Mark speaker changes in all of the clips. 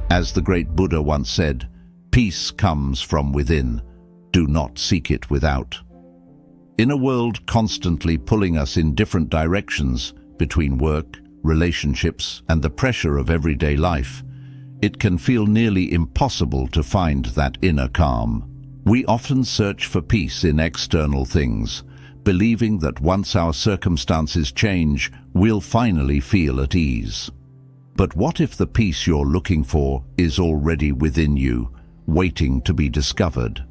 Speaker 1: As the great Buddha once said, "Peace comes from within. Do not seek it without." In a world constantly pulling us in different directions between work, relationships, and the pressure of everyday life, it can feel nearly impossible to find that inner calm. We often search for peace in external things, believing that once our circumstances change, we'll finally feel at ease. But what if the peace you're looking for is already within you, waiting to be discovered?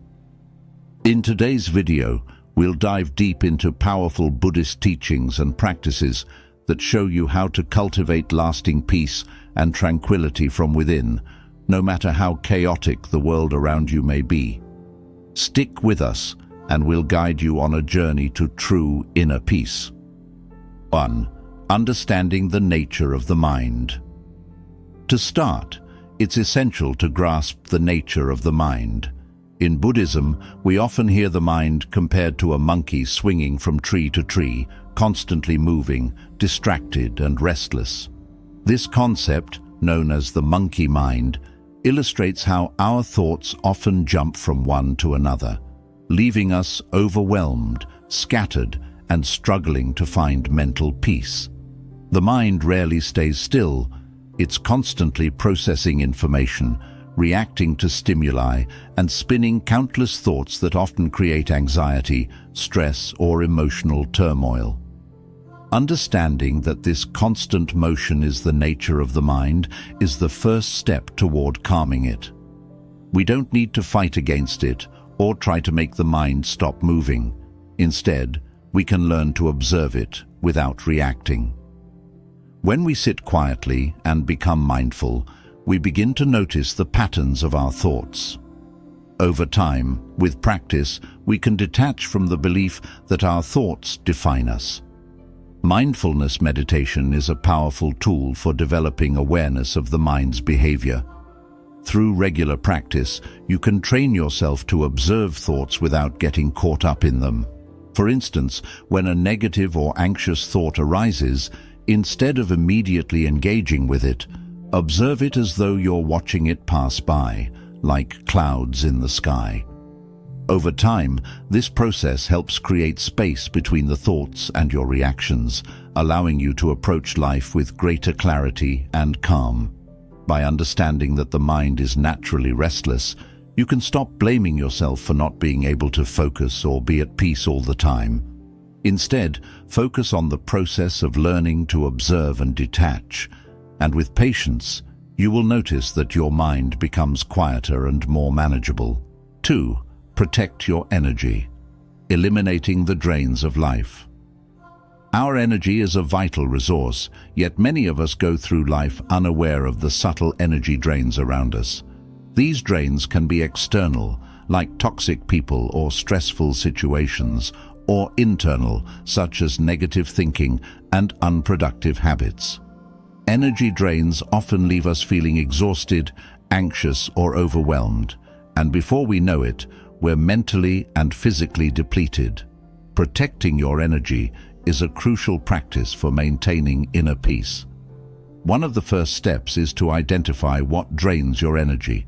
Speaker 1: In today's video, we'll dive deep into powerful Buddhist teachings and practices that show you how to cultivate lasting peace and tranquility from within, no matter how chaotic the world around you may be. Stick with us, and we'll guide you on a journey to true inner peace. 1. Understanding the nature of the mind. To start, it's essential to grasp the nature of the mind. In Buddhism, we often hear the mind compared to a monkey swinging from tree to tree, constantly moving, distracted and restless. This concept, known as the monkey mind, illustrates how our thoughts often jump from one to another, leaving us overwhelmed, scattered, and struggling to find mental peace. The mind rarely stays still. It's constantly processing information, reacting to stimuli, and spinning countless thoughts that often create anxiety, stress, or emotional turmoil. Understanding that this constant motion is the nature of the mind is the first step toward calming it. We don't need to fight against it or try to make the mind stop moving. Instead, we can learn to observe it without reacting. When we sit quietly and become mindful, we begin to notice the patterns of our thoughts. Over time, with practice, we can detach from the belief that our thoughts define us. Mindfulness meditation is a powerful tool for developing awareness of the mind's behavior. Through regular practice, you can train yourself to observe thoughts without getting caught up in them. For instance, when a negative or anxious thought arises, instead of immediately engaging with it, observe it as though you're watching it pass by, like clouds in the sky. Over time, this process helps create space between the thoughts and your reactions, allowing you to approach life with greater clarity and calm. By understanding that the mind is naturally restless, you can stop blaming yourself for not being able to focus or be at peace all the time. Instead, focus on the process of learning to observe and detach, and with patience, you will notice that your mind becomes quieter and more manageable. 2. Protect your energy. Eliminating the drains of life. Our energy is a vital resource, yet many of us go through life unaware of the subtle energy drains around us. These drains can be external, like toxic people or stressful situations, or internal, such as negative thinking and unproductive habits. Energy drains often leave us feeling exhausted, anxious, or overwhelmed, and before we know it, we're mentally and physically depleted. Protecting your energy is a crucial practice for maintaining inner peace. One of the first steps is to identify what drains your energy.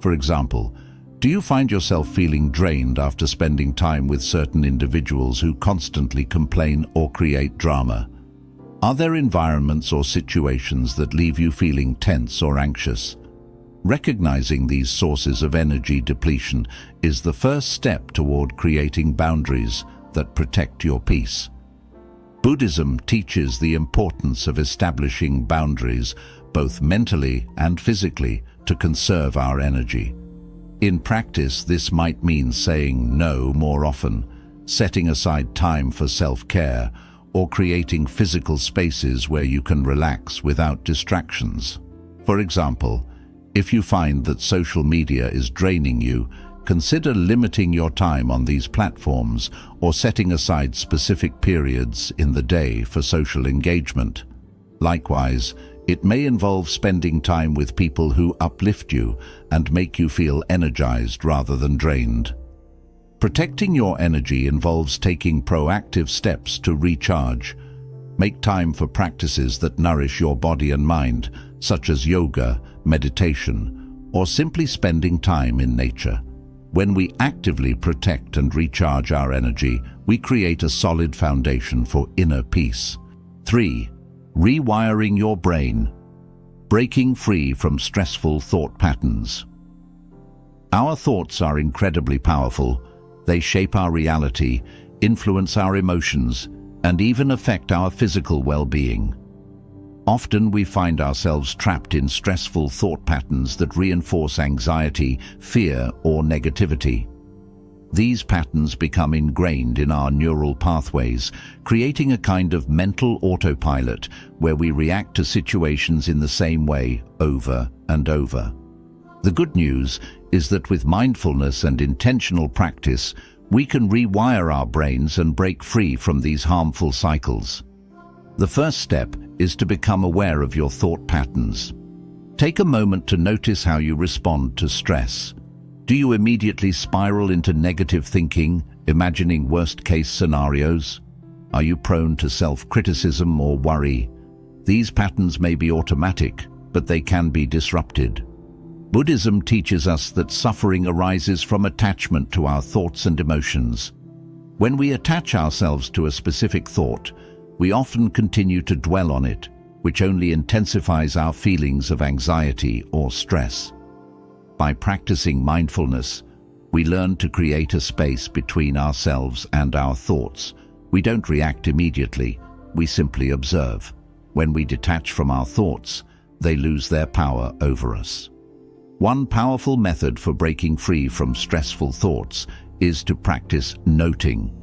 Speaker 1: For example, do you find yourself feeling drained after spending time with certain individuals who constantly complain or create drama? Are there environments or situations that leave you feeling tense or anxious? Recognizing these sources of energy depletion is the first step toward creating boundaries that protect your peace. Buddhism teaches the importance of establishing boundaries, both mentally and physically, to conserve our energy. In practice, this might mean saying no more often, setting aside time for self-care, or creating physical spaces where you can relax without distractions. For example, if you find that social media is draining you, consider limiting your time on these platforms or setting aside specific periods in the day for social engagement. Likewise, it may involve spending time with people who uplift you and make you feel energized rather than drained. Protecting your energy involves taking proactive steps to recharge. Make time for practices that nourish your body and mind, such as yoga, meditation, or simply spending time in nature. When we actively protect and recharge our energy, we create a solid foundation for inner peace. 3. Rewiring your brain. Breaking free from stressful thought patterns. Our thoughts are incredibly powerful. They shape our reality, influence our emotions, and even affect our physical well-being. Often we find ourselves trapped in stressful thought patterns that reinforce anxiety, fear, or negativity. These patterns become ingrained in our neural pathways, creating a kind of mental autopilot where we react to situations in the same way over and over. The good news is that with mindfulness and intentional practice, we can rewire our brains and break free from these harmful cycles. The first step is to become aware of your thought patterns. Take a moment to notice how you respond to stress. Do you immediately spiral into negative thinking, imagining worst-case scenarios? Are you prone to self-criticism or worry? These patterns may be automatic, but they can be disrupted. Buddhism teaches us that suffering arises from attachment to our thoughts and emotions. When we attach ourselves to a specific thought, we often continue to dwell on it, which only intensifies our feelings of anxiety or stress. By practicing mindfulness, we learn to create a space between ourselves and our thoughts. We don't react immediately, we simply observe. When we detach from our thoughts, they lose their power over us. One powerful method for breaking free from stressful thoughts is to practice noting.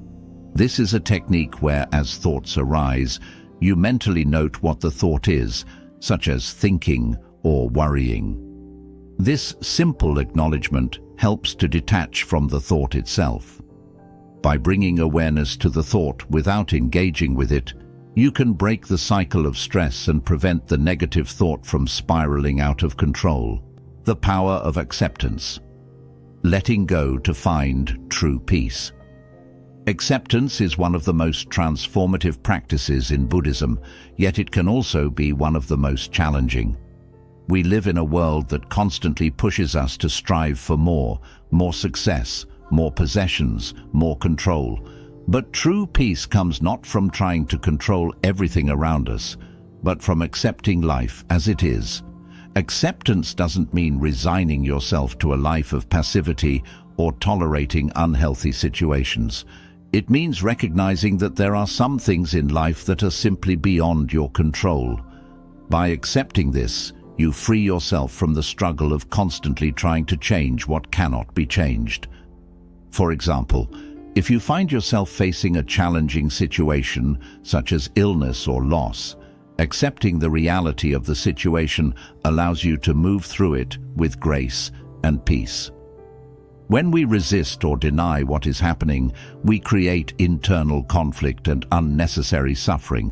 Speaker 1: This is a technique where, as thoughts arise, you mentally note what the thought is, such as thinking or worrying. This simple acknowledgement helps to detach from the thought itself. By bringing awareness to the thought without engaging with it, you can break the cycle of stress and prevent the negative thought from spiraling out of control. The power of acceptance. Letting go to find true peace. Acceptance is one of the most transformative practices in Buddhism, yet it can also be one of the most challenging. We live in a world that constantly pushes us to strive for more success, more possessions, more control. But true peace comes not from trying to control everything around us, but from accepting life as it is. Acceptance doesn't mean resigning yourself to a life of passivity or tolerating unhealthy situations. It means recognizing that there are some things in life that are simply beyond your control. By accepting this, you free yourself from the struggle of constantly trying to change what cannot be changed. For example, if you find yourself facing a challenging situation, such as illness or loss, accepting the reality of the situation allows you to move through it with grace and peace. When we resist or deny what is happening, we create internal conflict and unnecessary suffering.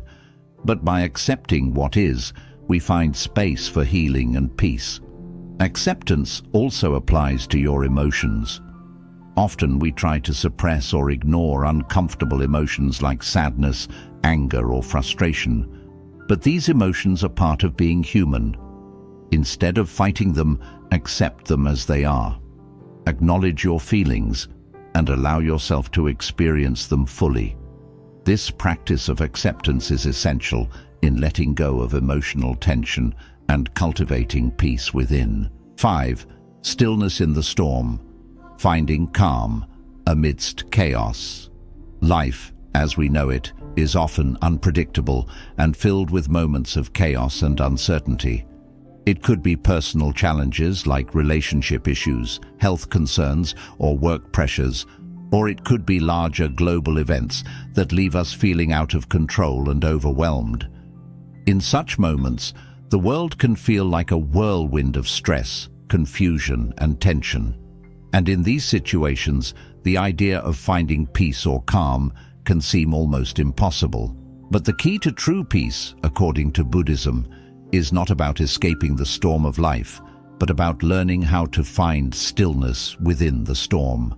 Speaker 1: But by accepting what is, we find space for healing and peace. Acceptance also applies to your emotions. Often we try to suppress or ignore uncomfortable emotions like sadness, anger, or frustration. But these emotions are part of being human. Instead of fighting them, accept them as they are. Acknowledge your feelings and allow yourself to experience them fully. This practice of acceptance is essential in letting go of emotional tension and cultivating peace within. 5. Stillness in the storm. Finding calm amidst chaos. Life, as we know it, is often unpredictable and filled with moments of chaos and uncertainty. It could be personal challenges like relationship issues, health concerns, or work pressures, or it could be larger global events that leave us feeling out of control and overwhelmed. In such moments, the world can feel like a whirlwind of stress, confusion, and tension. And in these situations, the idea of finding peace or calm can seem almost impossible. But the key to true peace, according to Buddhism, is not about escaping the storm of life, but about learning how to find stillness within the storm.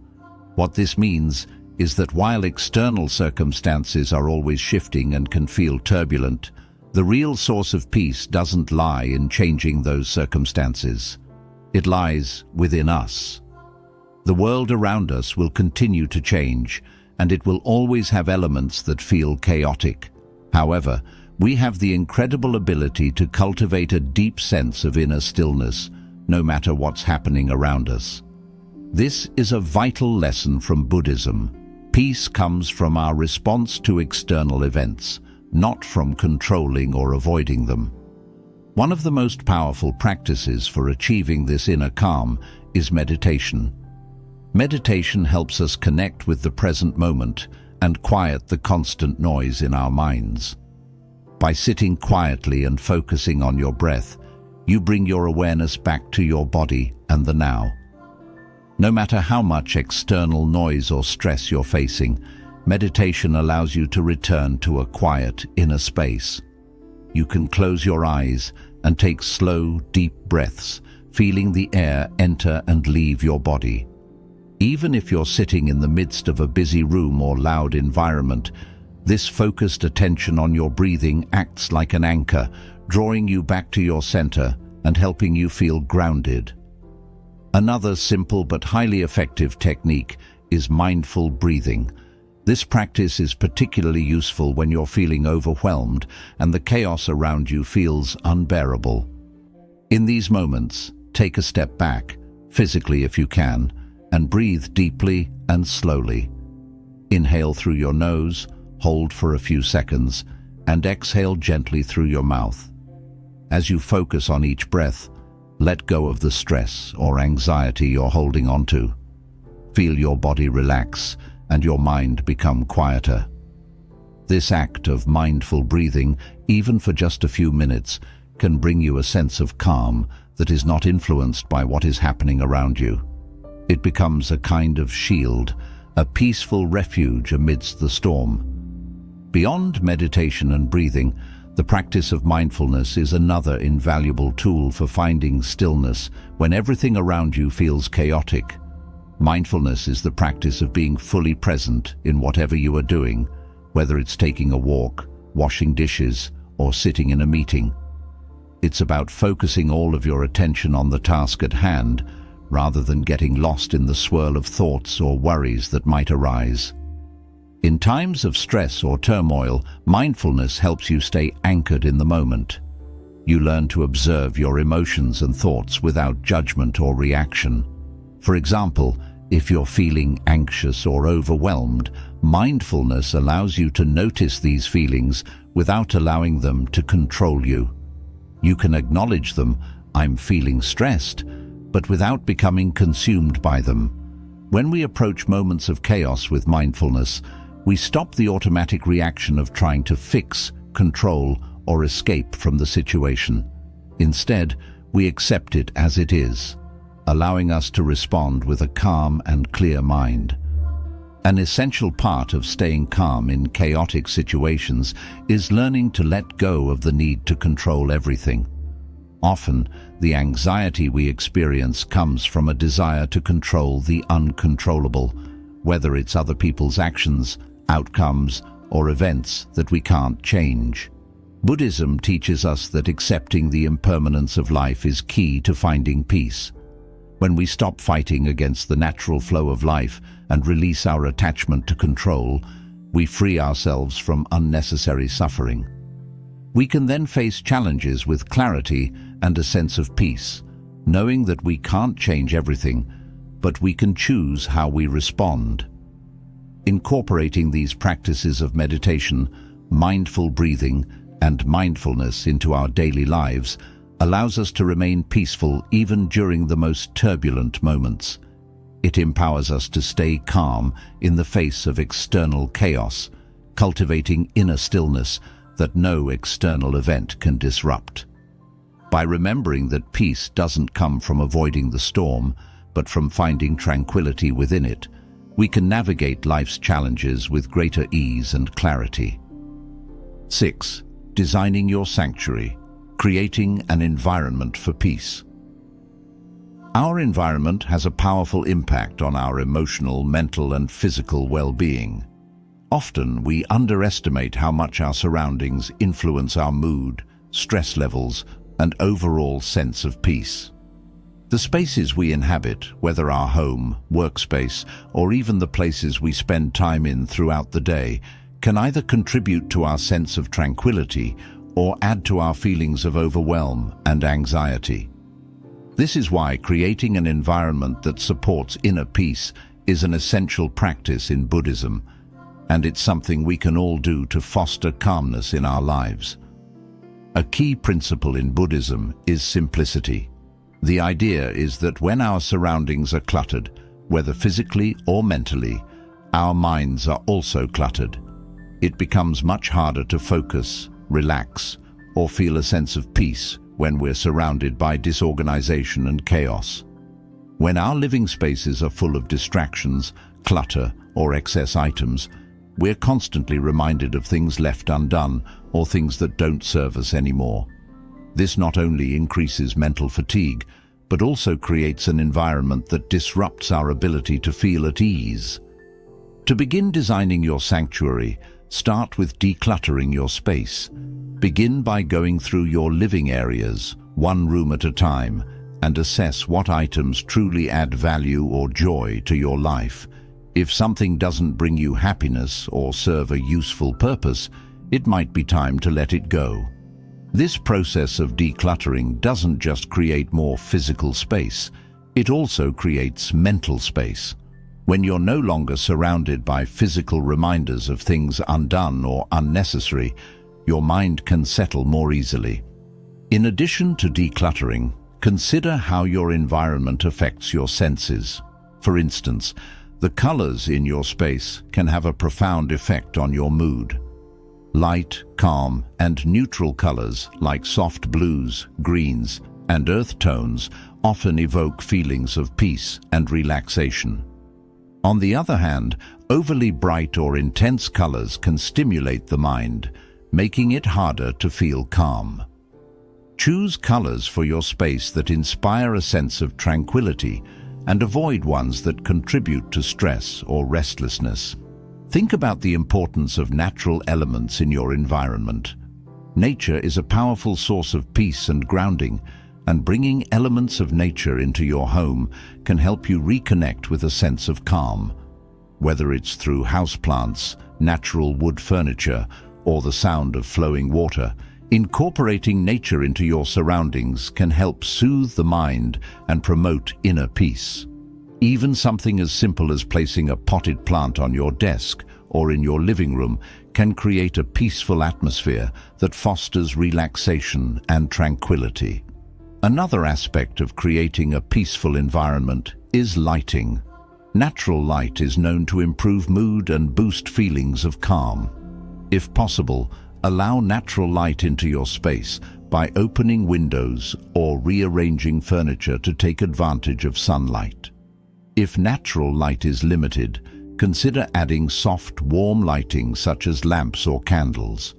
Speaker 1: What this means is that while external circumstances are always shifting and can feel turbulent, The real source of peace doesn't lie in changing those circumstances. It lies within us. The world around us will continue to change, and it will always have elements that feel chaotic. However, we have the incredible ability to cultivate a deep sense of inner stillness, no matter what's happening around us. This is a vital lesson from Buddhism. Peace comes from our response to external events, not from controlling or avoiding them. One of the most powerful practices for achieving this inner calm is meditation. Meditation helps us connect with the present moment and quiet the constant noise in our minds. By sitting quietly and focusing on your breath, you bring your awareness back to your body and the now. No matter how much external noise or stress you're facing, meditation allows you to return to a quiet inner space. You can close your eyes and take slow, deep breaths, feeling the air enter and leave your body. Even if you're sitting in the midst of a busy room or loud environment, this focused attention on your breathing acts like an anchor, drawing you back to your center and helping you feel grounded. Another simple but highly effective technique is mindful breathing. This practice is particularly useful when you're feeling overwhelmed and the chaos around you feels unbearable. In these moments, take a step back, physically if you can, and breathe deeply and slowly. Inhale through your nose, hold for a few seconds, and exhale gently through your mouth. As you focus on each breath, let go of the stress or anxiety you're holding onto. Feel your body relax and your mind become quieter. This act of mindful breathing, even for just a few minutes, can bring you a sense of calm that is not influenced by what is happening around you. It becomes a kind of shield, a peaceful refuge amidst the storm. Beyond meditation and breathing, the practice of mindfulness is another invaluable tool for finding stillness when everything around you feels chaotic. Mindfulness is the practice of being fully present in whatever you are doing, whether it's taking a walk, washing dishes, or sitting in a meeting. It's about focusing all of your attention on the task at hand, rather than getting lost in the swirl of thoughts or worries that might arise. In times of stress or turmoil, mindfulness helps you stay anchored in the moment. You learn to observe your emotions and thoughts without judgment or reaction. For example, if you're feeling anxious or overwhelmed, mindfulness allows you to notice these feelings without allowing them to control you. You can acknowledge them, "I'm feeling stressed," but without becoming consumed by them. When we approach moments of chaos with mindfulness, we stop the automatic reaction of trying to fix, control, or escape from the situation. Instead, we accept it as it is, allowing us to respond with a calm and clear mind. An essential part of staying calm in chaotic situations is learning to let go of the need to control everything. Often, the anxiety we experience comes from a desire to control the uncontrollable, whether it's other people's actions, outcomes, or events that we can't change. Buddhism teaches us that accepting the impermanence of life is key to finding peace. When we stop fighting against the natural flow of life and release our attachment to control, we free ourselves from unnecessary suffering. We can then face challenges with clarity and a sense of peace, knowing that we can't change everything, but we can choose how we respond. Incorporating these practices of meditation, mindful breathing, and mindfulness into our daily lives allows us to remain peaceful even during the most turbulent moments. It empowers us to stay calm in the face of external chaos, cultivating inner stillness that no external event can disrupt. By remembering that peace doesn't come from avoiding the storm, but from finding tranquility within it, we can navigate life's challenges with greater ease and clarity. 6. Designing your sanctuary, creating an environment for peace. Our environment has a powerful impact on our emotional, mental, and physical well-being. Often we underestimate how much our surroundings influence our mood, stress levels, and overall sense of peace. The spaces we inhabit, whether our home, workspace, or even the places we spend time in throughout the day, can either contribute to our sense of tranquility or add to our feelings of overwhelm and anxiety. This is why creating an environment that supports inner peace is an essential practice in Buddhism, and it's something we can all do to foster calmness in our lives. A key principle in Buddhism is simplicity. The idea is that when our surroundings are cluttered, whether physically or mentally, our minds are also cluttered. It becomes much harder to focus, relax, or feel a sense of peace when we're surrounded by disorganization and chaos. When our living spaces are full of distractions, clutter, or excess items, we're constantly reminded of things left undone or things that don't serve us anymore. This not only increases mental fatigue, but also creates an environment that disrupts our ability to feel at ease. To begin designing your sanctuary, start with decluttering your space. Begin by going through your living areas, one room at a time, and assess what items truly add value or joy to your life. If something doesn't bring you happiness or serve a useful purpose, it might be time to let it go. This process of decluttering doesn't just create more physical space, it also creates mental space. When you're no longer surrounded by physical reminders of things undone or unnecessary, your mind can settle more easily. In addition to decluttering, consider how your environment affects your senses. For instance, the colors in your space can have a profound effect on your mood. Light, calm, and neutral colors like soft blues, greens, and earth tones often evoke feelings of peace and relaxation. On the other hand, overly bright or intense colors can stimulate the mind, making it harder to feel calm. Choose colors for your space that inspire a sense of tranquility and avoid ones that contribute to stress or restlessness. Think about the importance of natural elements in your environment. Nature is a powerful source of peace and grounding, and bringing elements of nature into your home can help you reconnect with a sense of calm. Whether it's through houseplants, natural wood furniture, or the sound of flowing water, incorporating nature into your surroundings can help soothe the mind and promote inner peace. Even something as simple as placing a potted plant on your desk or in your living room can create a peaceful atmosphere that fosters relaxation and tranquility. Another aspect of creating a peaceful environment is lighting. Natural light is known to improve mood and boost feelings of calm. If possible, allow natural light into your space by opening windows or rearranging furniture to take advantage of sunlight. If natural light is limited, consider adding soft, warm lighting such as lamps or candles.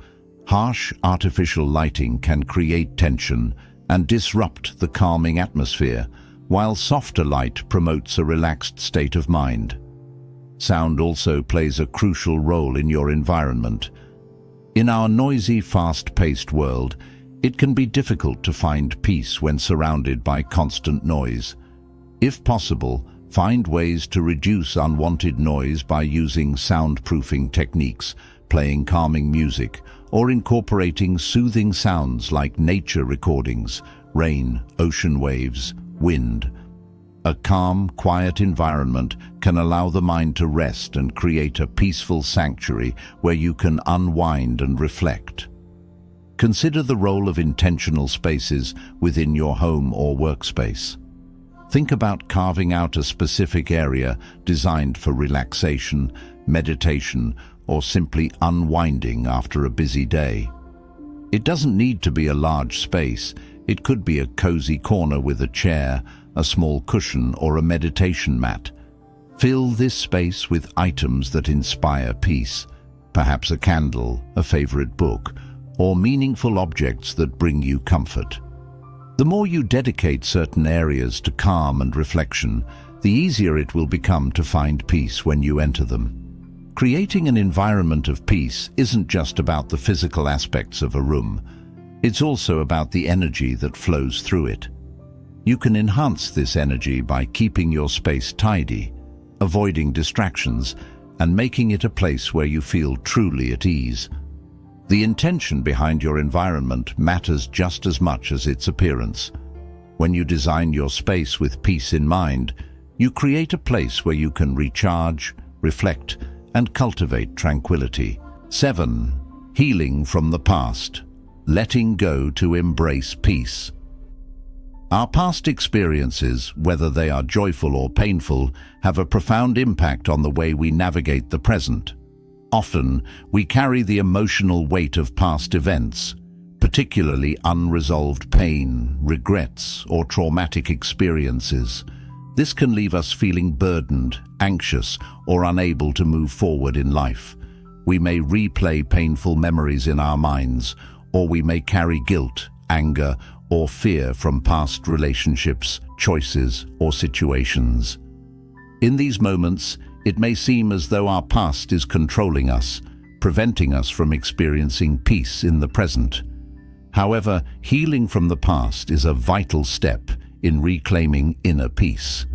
Speaker 1: Harsh, artificial lighting can create tension and disrupt the calming atmosphere, while softer light promotes a relaxed state of mind. Sound also plays a crucial role in your environment. In our noisy, fast-paced world, it can be difficult to find peace when surrounded by constant noise. If possible, find ways to reduce unwanted noise by using soundproofing techniques, playing calming music, or incorporating soothing sounds like nature recordings, rain, ocean waves, wind. A calm, quiet environment can allow the mind to rest and create a peaceful sanctuary where you can unwind and reflect. Consider the role of intentional spaces within your home or workspace. Think about carving out a specific area designed for relaxation, meditation, or simply unwinding after a busy day. It doesn't need to be a large space. It could be a cozy corner with a chair, a small cushion, or a meditation mat. Fill this space with items that inspire peace, perhaps a candle, a favorite book, or meaningful objects that bring you comfort. The more you dedicate certain areas to calm and reflection, the easier it will become to find peace when you enter them. Creating an environment of peace isn't just about the physical aspects of a room. It's also about the energy that flows through it. You can enhance this energy by keeping your space tidy, avoiding distractions, and making it a place where you feel truly at ease. The intention behind your environment matters just as much as its appearance. When you design your space with peace in mind, you create a place where you can recharge, reflect, and cultivate tranquility. 7. Healing from the past. Letting go to embrace peace. Our past experiences, whether they are joyful or painful, have a profound impact on the way we navigate the present. Often, we carry the emotional weight of past events, particularly unresolved pain, regrets, or traumatic experiences. This can leave us feeling burdened, anxious, or unable to move forward in life. We may replay painful memories in our minds, or we may carry guilt, anger, or fear from past relationships, choices, or situations. In these moments, it may seem as though our past is controlling us, preventing us from experiencing peace in the present. However, healing from the past is a vital step in reclaiming inner peace,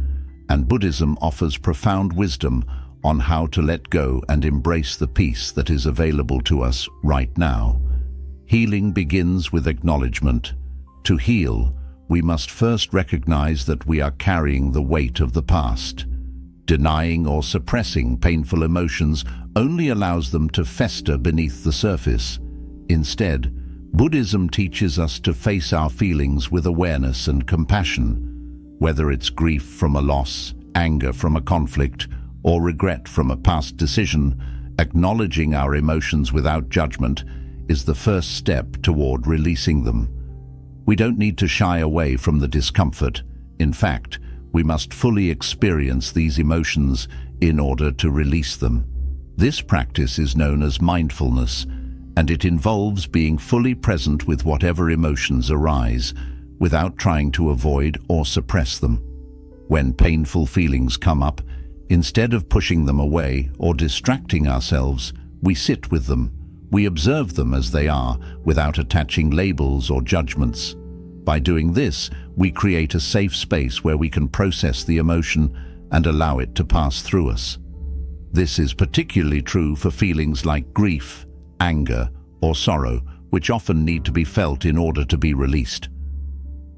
Speaker 1: and Buddhism offers profound wisdom on how to let go and embrace the peace that is available to us right now. Healing begins with acknowledgement. To heal, we must first recognize that we are carrying the weight of the past. Denying or suppressing painful emotions only allows them to fester beneath the surface. Instead, Buddhism teaches us to face our feelings with awareness and compassion. Whether it's grief from a loss, anger from a conflict, or regret from a past decision, acknowledging our emotions without judgment is the first step toward releasing them. We don't need to shy away from the discomfort. In fact, we must fully experience these emotions in order to release them. This practice is known as mindfulness, and it involves being fully present with whatever emotions arise, without trying to avoid or suppress them. When painful feelings come up, instead of pushing them away or distracting ourselves, we sit with them. We observe them as they are, without attaching labels or judgments. By doing this, we create a safe space where we can process the emotion and allow it to pass through us. This is particularly true for feelings like grief, anger, or sorrow, which often need to be felt in order to be released.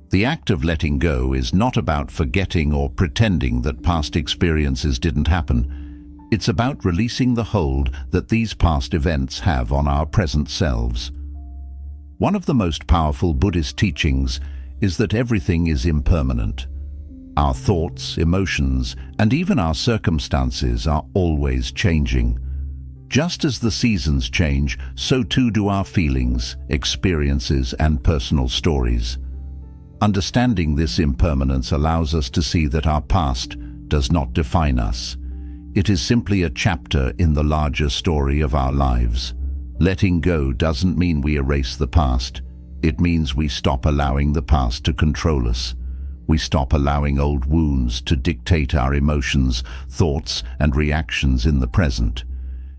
Speaker 1: The act of letting go is not about forgetting or pretending that past experiences didn't happen. It's about releasing the hold that these past events have on our present selves. One of the most powerful Buddhist teachings is that everything is impermanent. Our thoughts, emotions, and even our circumstances are always changing. Just as the seasons change, so too do our feelings, experiences, and personal stories. Understanding this impermanence allows us to see that our past does not define us. It is simply a chapter in the larger story of our lives. Letting go doesn't mean we erase the past. It means we stop allowing the past to control us. We stop allowing old wounds to dictate our emotions, thoughts, and reactions in the present.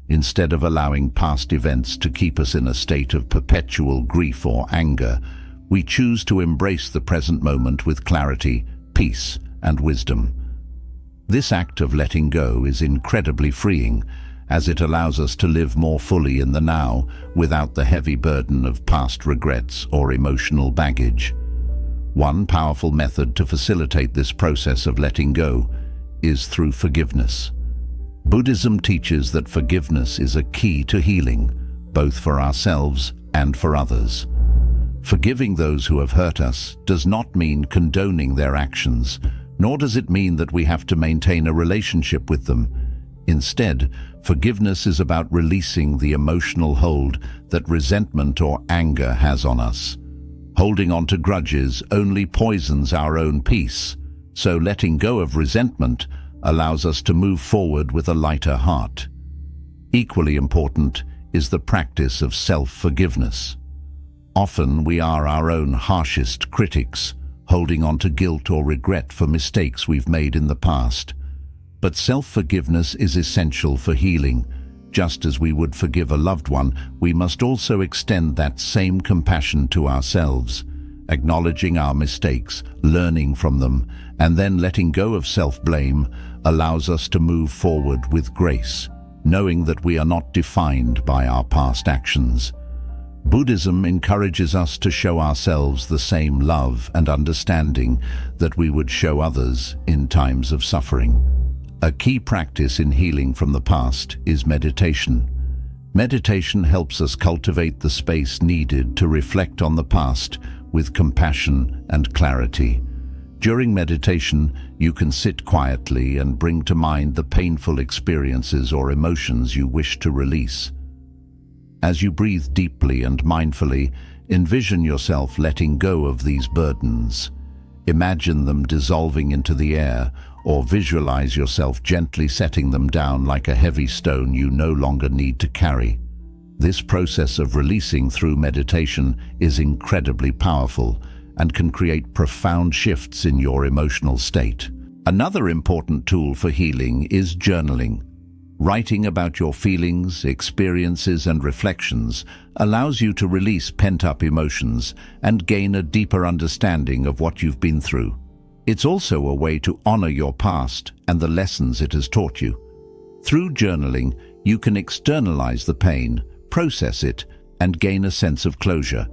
Speaker 1: Instead of allowing past events to keep us in a state of perpetual grief or anger, we choose to embrace the present moment with clarity, peace, and wisdom. This act of letting go is incredibly freeing, as it allows us to live more fully in the now without the heavy burden of past regrets or emotional baggage. One powerful method to facilitate this process of letting go is through forgiveness. Buddhism teaches that forgiveness is a key to healing, both for ourselves and for others. Forgiving those who have hurt us does not mean condoning their actions, nor does it mean that we have to maintain a relationship with them. Instead, forgiveness is about releasing the emotional hold that resentment or anger has on us. Holding on to grudges only poisons our own peace, so letting go of resentment allows us to move forward with a lighter heart. Equally important is the practice of self-forgiveness. Often we are our own harshest critics, holding on to guilt or regret for mistakes we've made in the past. But self-forgiveness is essential for healing. Just as we would forgive a loved one, we must also extend that same compassion to ourselves, acknowledging our mistakes, learning from them, and then letting go of self-blame allows us to move forward with grace, knowing that we are not defined by our past actions. Buddhism encourages us to show ourselves the same love and understanding that we would show others in times of suffering. A key practice in healing from the past is meditation. Meditation helps us cultivate the space needed to reflect on the past with compassion and clarity. During meditation, you can sit quietly and bring to mind the painful experiences or emotions you wish to release. As you breathe deeply and mindfully, envision yourself letting go of these burdens. Imagine them dissolving into the air, or visualize yourself gently setting them down like a heavy stone you no longer need to carry. This process of releasing through meditation is incredibly powerful and can create profound shifts in your emotional state. Another important tool for healing is journaling. Writing about your feelings, experiences, and reflections allows you to release pent-up emotions and gain a deeper understanding of what you've been through. It's also a way to honor your past and the lessons it has taught you. Through journaling, you can externalize the pain, process it, and gain a sense of closure.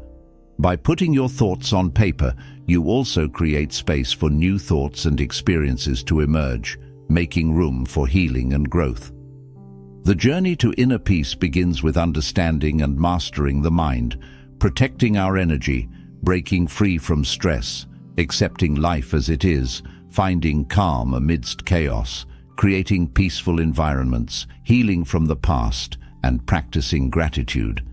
Speaker 1: By putting your thoughts on paper, you also create space for new thoughts and experiences to emerge, making room for healing and growth. The journey to inner peace begins with understanding and mastering the mind, protecting our energy, breaking free from stress, accepting life as it is, finding calm amidst chaos, creating peaceful environments, healing from the past, and practicing gratitude.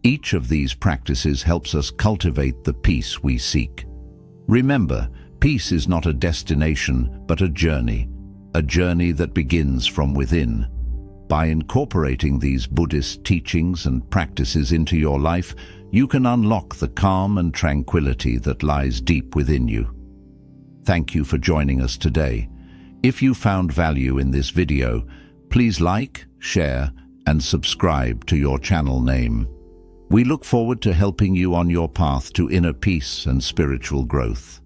Speaker 1: Each of these practices helps us cultivate the peace we seek. Remember, peace is not a destination, but a journey that begins from within. By incorporating these Buddhist teachings and practices into your life, you can unlock the calm and tranquility that lies deep within you. Thank you for joining us today. If you found value in this video, please like, share, and subscribe to your channel name. We look forward to helping you on your path to inner peace and spiritual growth.